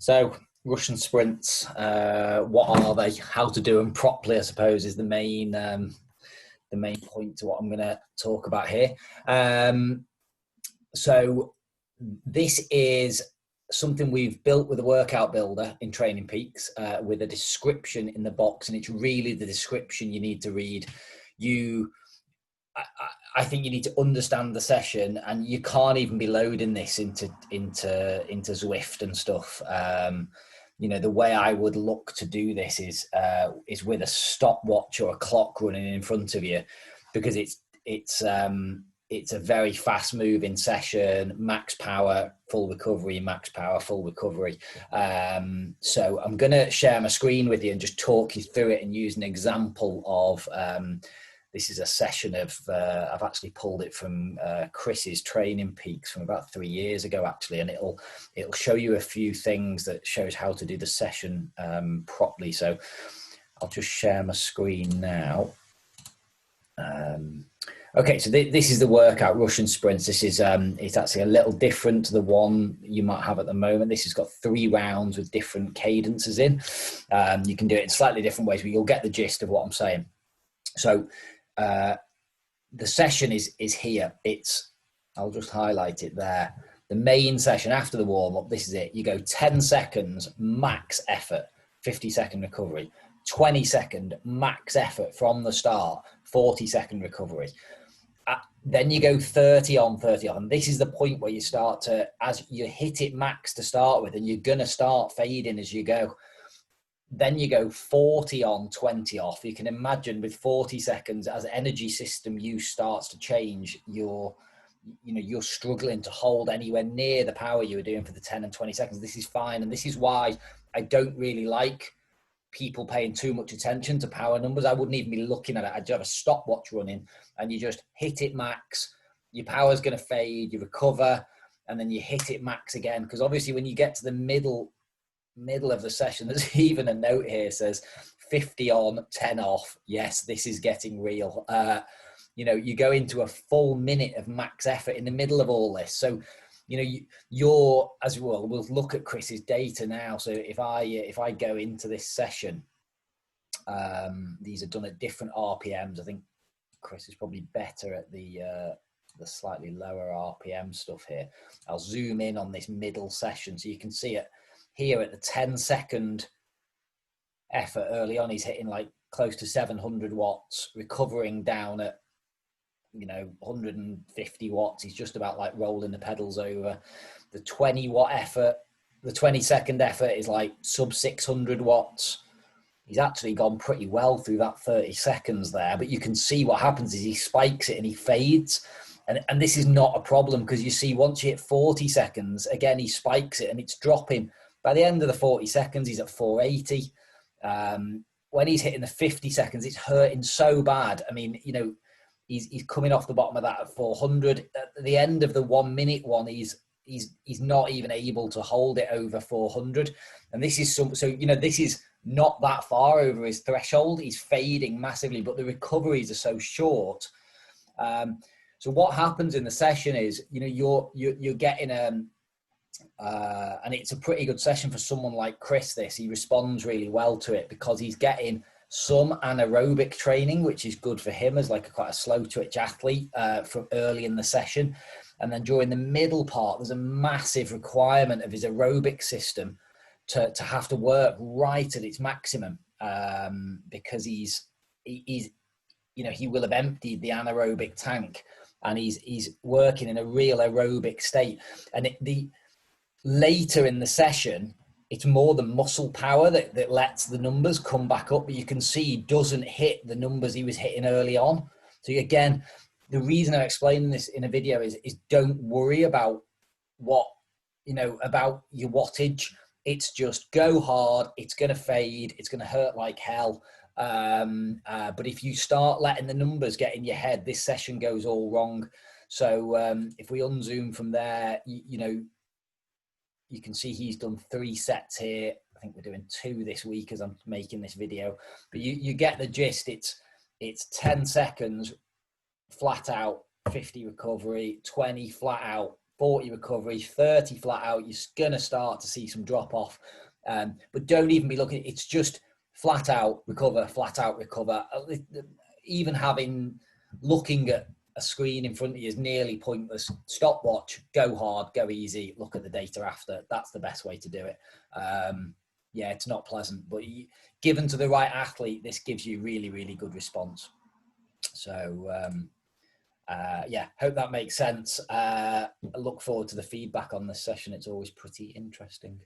So Russian sprints, what are they? How to do them properly, I suppose, is the main point to what I'm going to talk about here. So this is something we've built with a workout builder in Training Peaks with a description in the box, and it's really the description you need to read. I think you need to understand the session, and you can't even be loading this into Zwift and stuff. The way I would look to do this is with a stopwatch or a clock running in front of you, because it's a very fast moving session, max power, full recovery, max power, full recovery. So I'm going to share my screen with you and just talk you through it and use an example of, this is a session of, I've actually pulled it from Chris's Training Peaks from about 3 years ago, actually, and it'll show you a few things that shows how to do the session properly. So I'll just share my screen now. Okay, so this is the workout, Russian sprints. This is, it's actually a little different to the one you might have at the moment. This has got 3 rounds with different cadences in. You can do it in slightly different ways, but you'll get the gist of what I'm saying. So the session is here. I'll just highlight it there. The main session after the warm-up, this is it. You go 10 seconds, max effort, 50-second recovery. 20-second max effort from the start, 40-second recovery. Then you go 30 on, 30 on. This is the point where you start to, as you hit it max to start with, and you're going to start fading as you go. Then you go 40 on, 20 off. You can imagine with 40 seconds, as energy system use starts to change, you're struggling to hold anywhere near the power you were doing for the 10 and 20 seconds. This is fine. And this is why I don't really like people paying too much attention to power numbers. I wouldn't even be looking at it. I'd have a stopwatch running and you just hit it max. Your power's going to fade, you recover, and then you hit it max again. Because obviously when you get to the middle of the session, there's even a note here says 50 on, 10 off. Yes, this is getting real. You go into a full minute of max effort in the middle of all this. So, you're, as well, we'll look at Chris's data now. So if I go into this session, these are done at different RPMs. I think Chris is probably better at the slightly lower RPM stuff here. I'll zoom in on this middle session so you can see it here at the 10-second effort early on. He's hitting like close to 700 watts, recovering down at 150 watts. He's just about like rolling the pedals over. The 20-watt effort, the 20-second effort is like sub 600 watts. He's actually gone pretty well through that 30 seconds there, but you can see what happens is he spikes it and he fades. And this is not a problem, because you see once you hit 40 seconds, again, he spikes it and it's dropping. By the end of the 40 seconds, he's at 480. When he's hitting the 50 seconds, it's hurting so bad. I mean, he's coming off the bottom of that at 400. At the end of the 1 minute one, he's not even able to hold it over 400. And this is this is not that far over his threshold. He's fading massively, but the recoveries are so short. So what happens in the session is, you're getting and it's a pretty good session for someone like Chris. He responds really well to it because he's getting some anaerobic training, which is good for him as like quite a slow twitch athlete from early in the session. And then during the middle part, there's a massive requirement of his aerobic system to have to work right at its maximum, because he will have emptied the anaerobic tank and he's working in a real aerobic state. And later in the session, it's more the muscle power that lets the numbers come back up, but you can see he doesn't hit the numbers he was hitting early on. So again, the reason I'm explaining this in a video is don't worry about about your wattage. It's just go hard. It's going to fade. It's going to hurt like hell. But if you start letting the numbers get in your head, this session goes all wrong. So if we unzoom from there, you can see he's done 3 sets here. I think we're doing 2 this week as I'm making this video. But you get the gist. It's 10 seconds, flat out, 50 recovery, 20 flat out, 40 recovery, 30 flat out, you're going to start to see some drop off. But don't even be looking, it's just flat out, recover, flat out, recover. Even looking at a screen in front of you is nearly pointless. Stopwatch, go hard, go easy, look at the data after. That's the best way to do it. Yeah, it's not pleasant, but given to the right athlete, this gives you really, really good response. So, yeah, hope that makes sense. I look forward to the feedback on this session. It's always pretty interesting.